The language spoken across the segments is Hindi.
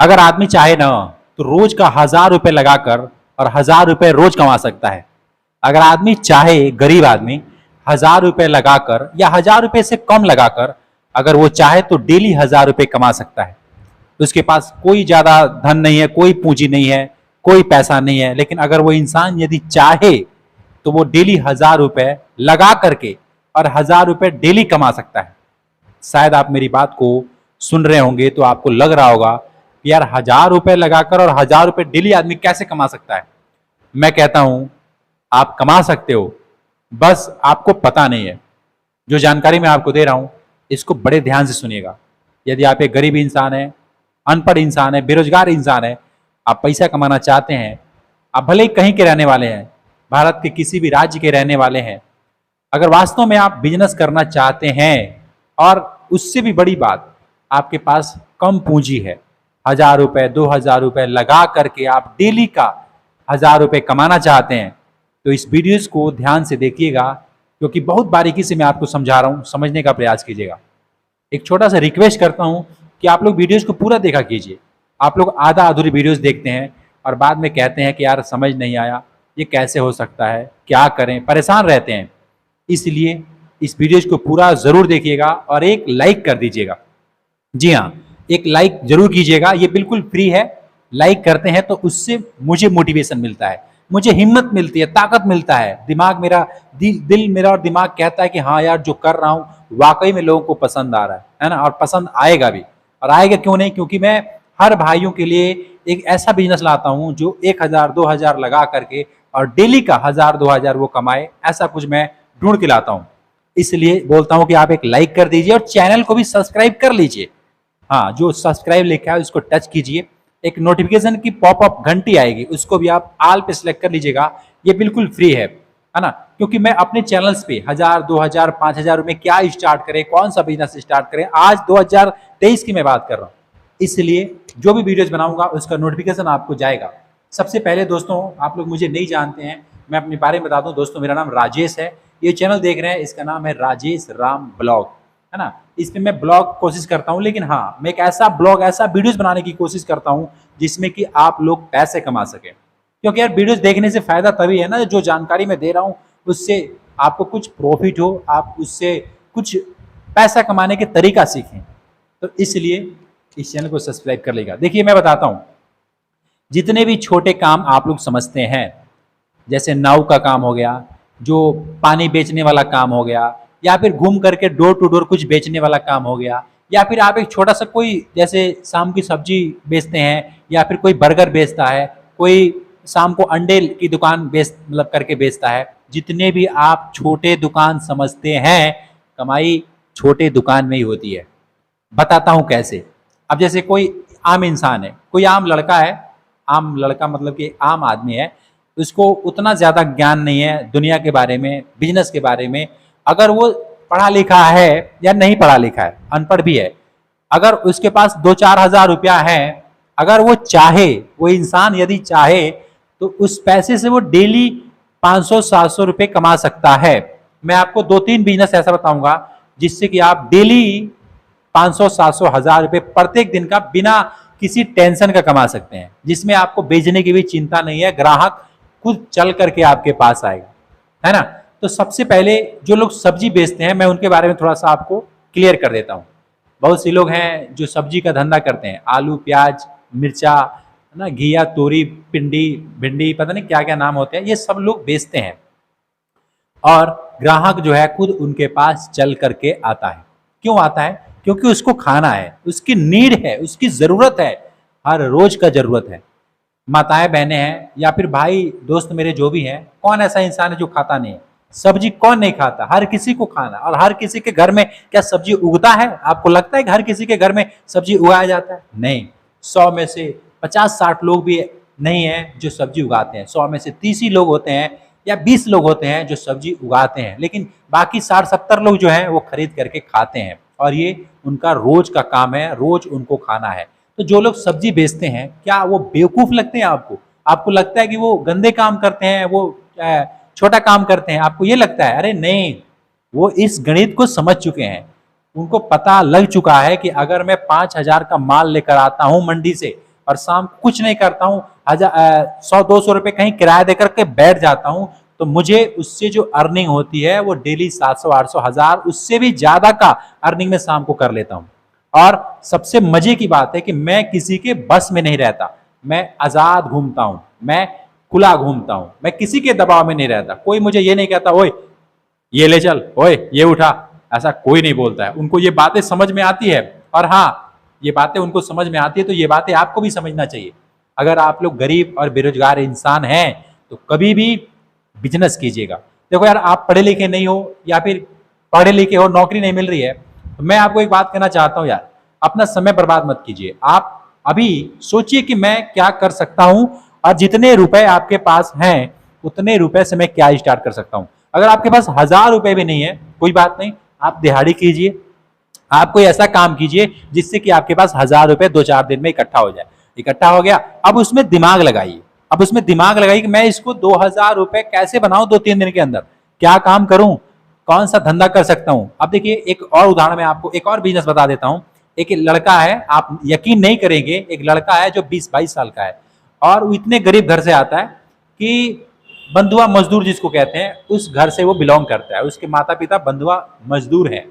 अगर आदमी चाहे ना तो रोज का 1,000 रुपए लगाकर और 1,000 रुपए रोज कमा सकता है। अगर आदमी चाहे, गरीब आदमी 1,000 रुपए लगाकर या 1,000 रुपए से कम लगाकर अगर वो चाहे तो डेली 1,000 रुपए कमा सकता है। उसके पास कोई ज्यादा धन नहीं है, कोई पूंजी नहीं है, कोई पैसा नहीं है, लेकिन अगर वो इंसान यदि चाहे तो वो डेली 1,000 रुपए लगा करके और 1,000 रुपए डेली कमा सकता है। शायद आप मेरी बात को सुन रहे होंगे तो आपको लग रहा होगा कि यार 1,000 रुपए लगाकर और 1,000 रुपए डेली आदमी कैसे कमा सकता है। मैं कहता हूं आप कमा सकते हो, बस आपको पता नहीं है। जो जानकारी मैं आपको दे रहा हूं इसको बड़े ध्यान से सुनिएगा। यदि आप एक गरीब इंसान है, अनपढ़ इंसान है, बेरोजगार इंसान है, आप पैसा कमाना चाहते हैं, आप भले ही कहीं के रहने वाले हैं, भारत के किसी भी राज्य के रहने वाले हैं, अगर वास्तव में आप बिजनेस करना चाहते हैं और उससे भी बड़ी बात आपके पास कम पूंजी है, 1,000 रुपए 2,000 रुपए लगा करके आप डेली का 1,000 रुपए कमाना चाहते हैं, तो इस वीडियोस को ध्यान से देखिएगा, क्योंकि बहुत बारीकी से मैं आपको समझा रहा हूं, समझने का प्रयास कीजिएगा। एक छोटा सा रिक्वेस्ट करता हूं कि आप लोग वीडियोस को पूरा देखा कीजिए। आप लोग आधा अधूरी वीडियोस देखते हैं और बाद में कहते हैं कि यार समझ नहीं आया, ये कैसे हो सकता है, क्या करें, परेशान रहते हैं। इसलिए इस वीडियोस को पूरा जरूर देखिएगा और एक लाइक कर दीजिएगा। जी हाँ, एक लाइक जरूर कीजिएगा, ये बिल्कुल फ्री है। लाइक करते हैं तो उससे मुझे मोटिवेशन मिलता है, मुझे हिम्मत मिलती है, ताकत मिलता है। दिमाग मेरा, दिल मेरा और दिमाग कहता है कि हाँ यार जो कर रहा हूँ वाकई में लोगों को पसंद आ रहा है ना, और पसंद आएगा भी। और आएगा क्यों नहीं, क्योंकि मैं हर भाइयों के लिए एक ऐसा बिजनेस लाता हूँ जो 1,000 2,000 लगा करके और डेली का 1,000 2,000 वो कमाए, ऐसा कुछ मैं ढूंढ के लाता हूँ। इसलिए बोलता हूँ कि आप एक लाइक कर दीजिए और चैनल को भी सब्सक्राइब कर लीजिए। हाँ, जो सब्सक्राइब लिखा है उसको टच कीजिए, एक नोटिफिकेशन की पॉपअप घंटी आएगी, उसको भी आप ऑल पे सिलेक्ट कर लीजिएगा। ये बिल्कुल फ्री है ना, क्योंकि मैं अपने चैनल्स पे 1,000 2,000 5,000 में क्या स्टार्ट करें, कौन सा बिजनेस स्टार्ट करें, आज 2023 की मैं बात कर रहा हूँ। इसलिए जो भी वीडियोस बनाऊंगा उसका नोटिफिकेशन आपको जाएगा। सबसे पहले दोस्तों, आप लोग मुझे नहीं जानते हैं, मैं अपने बारे में बता दूं। दोस्तों, मेरा नाम राजेश है। ये चैनल देख रहे हैं, इसका नाम है राजेश राम ब्लॉग, है ना। इस पे मैं ब्लॉग कोशिश करता हूँ, लेकिन हाँ, मैं एक ऐसा ब्लॉग, ऐसा वीडियोस बनाने की कोशिश करता हूँ जिसमें कि आप लोग पैसे कमा सकें। क्योंकि यार वीडियोस देखने से फायदा तभी है ना, जो जानकारी मैं दे रहा हूँ उससे आपको कुछ प्रॉफिट हो, आप उससे कुछ पैसा कमाने के तरीका सीखें। तो इसलिए इस चैनल को सब्सक्राइब कर लेगा। देखिए, मैं बताता हूँ, जितने भी छोटे काम आप लोग समझते हैं, जैसे नाव का काम हो गया, जो पानी बेचने वाला काम हो गया, या फिर घूम करके डोर टू डोर कुछ बेचने वाला काम हो गया, या फिर आप एक छोटा सा कोई जैसे शाम की सब्जी बेचते हैं, या फिर कोई बर्गर बेचता है, कोई शाम को अंडे की दुकान बेच मतलब करके बेचता है। जितने भी आप छोटे दुकान समझते हैं, कमाई छोटे दुकान में ही होती है। बताता हूं कैसे। अब जैसे कोई आम इंसान है, कोई आम लड़का है, आम लड़का मतलब कि आम आदमी है, उसको उतना ज्यादा ज्ञान नहीं है दुनिया के बारे में, बिजनेस के बारे में। अगर वो पढ़ा लिखा है या नहीं पढ़ा लिखा है, अनपढ़ भी है, अगर उसके पास 2-4 हजार रुपया है, अगर वो चाहे, वो इंसान यदि चाहे तो उस पैसे से वो डेली 500-700 रुपए कमा सकता है। मैं आपको 2-3 बिजनेस ऐसा बताऊंगा जिससे कि आप डेली 500-700 हजार रुपए प्रत्येक दिन का बिना किसी टेंशन का कमा सकते हैं, जिसमें आपको बेचने की भी चिंता नहीं है, ग्राहक खुद चल करके आपके पास आएगा, है ना। तो सबसे पहले जो लोग सब्जी बेचते हैं, मैं उनके बारे में थोड़ा सा आपको क्लियर कर देता हूँ। बहुत से लोग हैं जो सब्जी का धंधा करते हैं, आलू प्याज मिर्चा, है ना, घिया तोरी पिंडी भिंडी, पता नहीं क्या क्या नाम होते हैं, ये सब लोग बेचते हैं और ग्राहक जो है खुद उनके पास चल करके आता है। क्यों आता है? क्योंकि उसको खाना है, उसकी नीड है, उसकी जरूरत है, हर रोज का जरूरत है। माताएं बहनें हैं या फिर भाई दोस्त मेरे जो भी हैं, कौन ऐसा इंसान है जो खाता नहीं है? सब्जी कौन नहीं खाता? हर किसी को खाना। और हर किसी के घर में क्या सब्जी उगता है? आपको लगता है कि हर किसी के घर में सब्जी उगाया जाता है? नहीं। 100 में से 50-60 लोग भी नहीं है जो सब्जी उगाते हैं। 100 में से 30 ही लोग होते हैं या 20 लोग होते हैं जो सब्जी उगाते हैं, लेकिन बाकी 60-70 लोग जो हैं वो खरीद करके खाते हैं और ये उनका रोज का काम है, रोज उनको खाना है। तो जो लोग सब्जी बेचते हैं, क्या वो बेवकूफ लगते हैं आपको? आपको लगता है कि वो गंदे काम करते हैं, वो छोटा काम करते हैं? आपको ये लगता है? अरे नहीं, वो इस गणित को समझ चुके हैं। उनको पता लग चुका है कि अगर मैं 5,000 का माल लेकर आता हूं मंडी से और शाम को कुछ नहीं करता हूँ, 100-200 रुपए कहीं किराया देकर के बैठ जाता हूँ, तो मुझे उससे जो अर्निंग होती है वो डेली 700-800 1000 उससे भी ज्यादा का अर्निंग में शाम को कर लेता हूँ। और सबसे मजे की बात है कि मैं किसी के बस में नहीं रहता, मैं आजाद घूमता हूं, मैं खुला घूमता हूं, मैं किसी के दबाव में नहीं रहता। कोई मुझे ये नहीं कहता ओए ये ले चल, ओए ये उठा, ऐसा कोई नहीं बोलता है। उनको ये बातें समझ में आती है, और हाँ, ये बातें उनको समझ में आती है तो ये बातें आपको भी समझना चाहिए। अगर आप लोग गरीब और बेरोजगार इंसान हैं तो कभी भी बिजनेस कीजिएगा। देखो यार, आप पढ़े लिखे नहीं हो या फिर पढ़े लिखे हो, नौकरी नहीं मिल रही है, तो मैं आपको एक बात कहना चाहता हूं यार, अपना समय बर्बाद मत कीजिए। आप अभी सोचिए कि मैं क्या कर सकता हूं, और जितने रुपए आपके पास हैं उतने रुपए से मैं क्या स्टार्ट कर सकता हूं। अगर आपके पास 1000 रुपए भी नहीं है, कोई बात नहीं, आप दिहाड़ी कीजिए, आप कोई ऐसा काम कीजिए जिससे कि आपके पास 1000 रुपए 2-4 दिन में इकट्ठा हो जाए। इकट्ठा हो गया, अब उसमें दिमाग लगाइए, अब उसमें दिमाग लगाइए कि मैं इसको 2000 रुपए कैसे बनाऊं 2-3 दिन के अंदर, क्या काम करूं, कौन सा धंधा कर सकता हूं। अब देखिए, एक और उदाहरण मैं आपको, एक और बिजनेस बता देता हूं। एक लड़का है, आप यकीन नहीं करेंगे, एक लड़का है जो 20-22 साल का है, और वो इतने गरीब घर से आता है कि बंधुआ मजदूर जिसको कहते हैं, उस घर से वो बिलोंग करता है। उसके माता पिता बंधुआ मजदूर है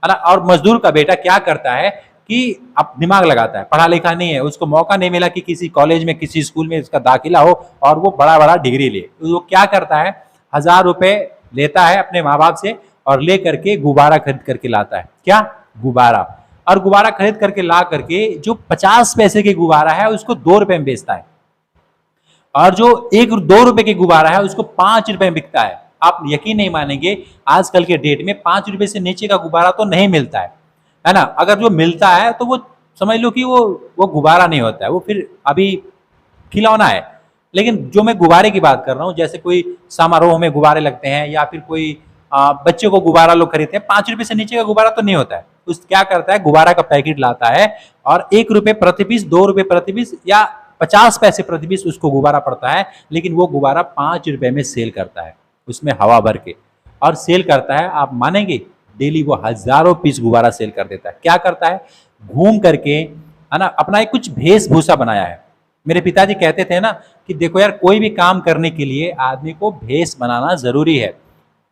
ना। और मजदूर का बेटा क्या करता है कि अब दिमाग लगाता है, पढ़ा लिखा नहीं है, उसको मौका नहीं मिला कि किसी कॉलेज में, किसी स्कूल में उसका दाखिला हो और वो बड़ा बड़ा डिग्री ले, तो वो क्या करता है, 1000 रुपए लेता है अपने माँ बाप से और ले करके गुब्बारा खरीद करके लाता है। क्या? गुब्बारा। और गुब्बारा खरीद करके ला करके जो 50 पैसे के गुब्बारा है उसको 2 रुपए में बेचता है, और जो 1-2 रुपए के गुब्बारा है उसको 5 रुपए में बिकता है। आप यकीन नहीं मानेंगे, आजकल के डेट में 5 रुपए से नीचे का गुब्बारा तो नहीं मिलता है ना। अगर जो मिलता है तो वो समझ लो कि वो गुब्बारा नहीं होता है, वो फिर अभी खिलौना है। लेकिन जो मैं गुब्बारे की बात कर रहा हूँ, जैसे कोई समारोह में गुब्बारे लगते हैं या फिर कोई बच्चों को गुब्बारा लोग खरीदते हैं, 5 रुपए से नीचे का गुब्बारा तो नहीं होता है। उस क्या करता है, गुब्बारा का पैकेट लाता है और 1 रुपए प्रति पीस, 2 रुपए प्रति पीस या 50 पैसे प्रति पीस उसको गुब्बारा पड़ता है, लेकिन वो गुब्बारा 5 रुपए में सेल करता है, उसमें हवा भर के, और सेल करता है। आप मानेंगे, डेली वो हजारों पीस गुब्बारा सेल कर देता है। क्या करता है, घूम करके, है ना, अपना एक कुछ वेशभूषा बनाया है। मेरे पिताजी कहते थे ना कि देखो यार, कोई भी काम करने के लिए आदमी को भेष बनाना जरूरी है।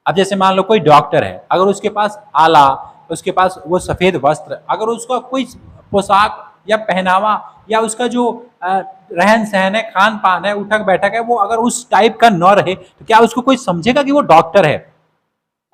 अब जैसे मान लो कोई डॉक्टर है, अगर उसके पास आला, उसके पास वो सफेद वस्त्र, अगर उसका कोई पोशाक या पहनावा या उसका जो रहन सहन है, खान पान है, उठक बैठक है, वो अगर उस टाइप का न रहे तो क्या उसको कोई समझेगा कि वो डॉक्टर है?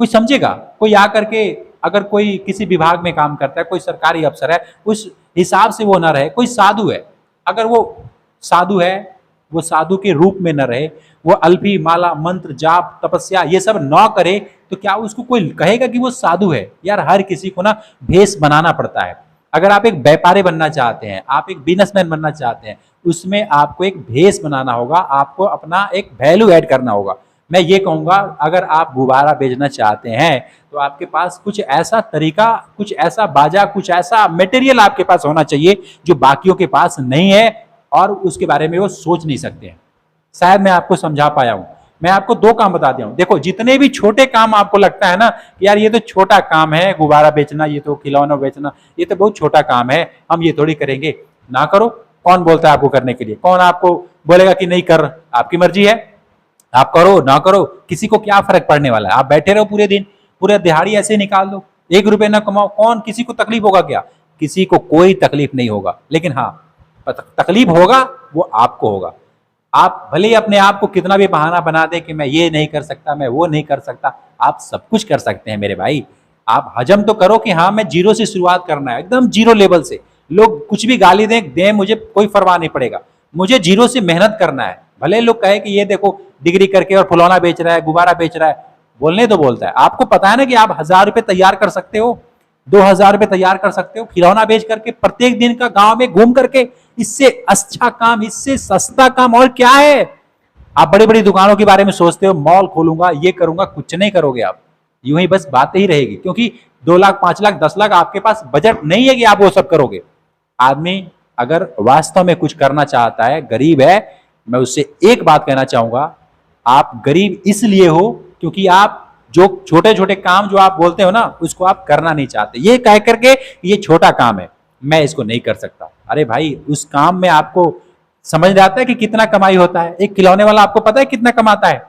कोई समझेगा? कोई आकर के, अगर कोई किसी विभाग में काम करता है, कोई सरकारी अफसर है, उस हिसाब से वो ना रहे। कोई साधु है, अगर वो साधु है, वो साधु के रूप में न रहे, वो अल्फी माला मंत्र जाप तपस्या ये सब न करे, तो क्या उसको कोई कहेगा कि वो साधु है? यार, हर किसी को ना भेष बनाना पड़ता है। अगर आप एक व्यापारी बनना चाहते हैं, आप एक बिजनेसमैन बनना चाहते हैं, उसमें आपको एक भेष बनाना होगा, आपको अपना एक वैल्यू ऐड करना होगा। मैं ये कहूंगा, अगर आप गुब्बारा बेचना चाहते हैं तो आपके पास कुछ ऐसा तरीका, कुछ ऐसा बाजा, कुछ ऐसा मटेरियल आपके पास होना चाहिए जो बाकियों के पास नहीं है और उसके बारे में वो सोच नहीं सकते हैं। शायद मैं आपको समझा पाया हूं। मैं आपको 2 काम बता दिया हूं। देखो, जितने भी छोटे काम आपको लगता है ना कि यार ये तो छोटा काम है, गुब्बारा बेचना, ये तो खिलौना बेचना, ये तो बहुत छोटा काम है, हम ये थोड़ी करेंगे, ना करो। कौन बोलता है आपको करने के लिए? कौन आपको बोलेगा कि नहीं कर? आपकी मर्जी है, आप करो ना करो, किसी को क्या फर्क पड़ने वाला है? आप बैठे रहो पूरे दिन, पूरे दिहाड़ी ऐसे निकाल दो, 1 रुपए ना कमाओ, कौन, किसी को तकलीफ होगा क्या? किसी को कोई तकलीफ नहीं होगा। लेकिन हाँ, तकलीफ होगा वो आपको होगा। आप भले ही अपने आप को कितना भी बहाना बना दे कि मैं ये नहीं कर सकता, मैं वो नहीं कर सकता, आप सब कुछ कर सकते हैं मेरे भाई। आप हजम तो करो कि हाँ, मैं जीरो से शुरुआत करना है, एकदम जीरो लेवल से। लोग कुछ भी गाली दें मुझे कोई परवाह नहीं पड़ेगा, मुझे जीरो से मेहनत करना है। भले लोग कहे कि ये देखो डिग्री करके और फुलौना बेच रहा है, गुब्बारा बेच रहा है, बोलने तो बोलता है। आपको पता है ना कि आप 1000 रुपए तैयार कर सकते हो, 2000 रुपए तैयार कर सकते हो खिलौना बेच करके, प्रत्येक दिन का गांव में घूम करके। इससे अच्छा काम, इससे सस्ता काम और क्या है? आप बड़ी बड़ी दुकानों के बारे में सोचते हो, मॉल खोलूंगा, ये करूंगा, कुछ नहीं करोगे आप। यूं ही बस बातें ही रहेगी, क्योंकि 2 लाख 5 लाख 10 लाख आपके पास बजट नहीं है कि आप वो सब करोगे। आदमी अगर वास्तव में कुछ करना चाहता है, गरीब है, मैं उससे एक बात कहना चाहूंगा, आप गरीब इसलिए हो क्योंकि आप जो छोटे छोटे काम जो आप बोलते हो ना, उसको आप करना नहीं चाहते। ये कह करके ये छोटा काम है, मैं इसको नहीं कर सकता। अरे भाई, उस काम में आपको समझ में आता है कि कितना कमाई होता है? एक खिलौने वाला आपको पता है कितना कमाता है?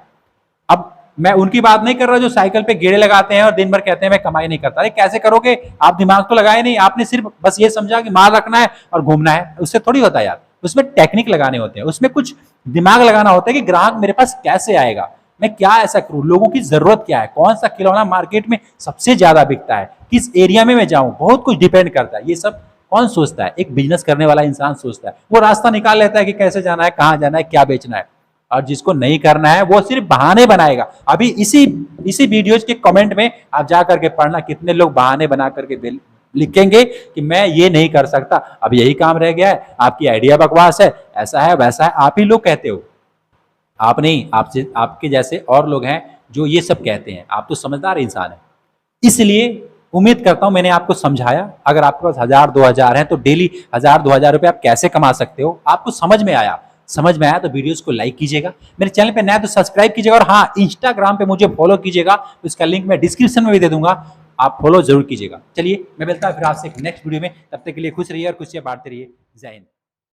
अब मैं उनकी बात नहीं कर रहा जो साइकिल पे गेड़े लगाते हैं और दिन भर कहते हैं मैं कमाई नहीं करता। अरे कैसे करोगे? आप दिमाग तो लगाए नहीं, आपने सिर्फ बस ये समझा कि माल रखना है और घूमना है। उससे थोड़ी होता है यार, उसमें टेक्निक लगाने होते हैं, उसमें कुछ दिमाग लगाना होता है कि ग्राहक मेरे पास कैसे आएगा, मैं क्या ऐसा करूं, लोगों की जरूरत क्या है, कौन सा खिलौना मार्केट में सबसे ज्यादा बिकता है, किस एरिया में मैं जाऊं, बहुत कुछ डिपेंड करता है। ये सब कौन सोचता है? एक बिजनेस करने वाला इंसान सोचता है, वो रास्ता निकाल लेता है कि कैसे जाना है, कहां जाना है, क्या बेचना है। और जिसको नहीं करना है वो सिर्फ बहाने बनाएगा। अभी इसी वीडियोज के कमेंट में आप जा करके पढ़ना, कितने लोग बहाने बना करके लिखेंगे कि मैं ये नहीं कर सकता, अब यही काम रह गया है, आपकी आइडिया बकवास है, ऐसा है वैसा है। आप ही लोग कहते हो, आप नहीं, आपसे आपके जैसे और लोग हैं जो ये सब कहते हैं। आप तो समझदार इंसान है, इसलिए उम्मीद करता हूं मैंने आपको समझाया। अगर आपके पास 1000-2000 है तो डेली 1000-2000 रुपए आप कैसे कमा सकते हो, आपको समझ में आया तो वीडियोस को लाइक कीजिएगा, मेरे चैनल पे नया तो सब्सक्राइब कीजिएगा, और हाँ, इंस्टाग्राम पे मुझे फॉलो कीजिएगा, उसका लिंक मैं डिस्क्रिप्शन में भी दे दूंगा, आप फॉलो जरूर कीजिएगा। चलिए मैं मिलता हूं फिर आपसे नेक्स्ट वीडियो में, तब तक के लिए खुश रहिए और खुशियां बांटते रहिए। जय हिंद।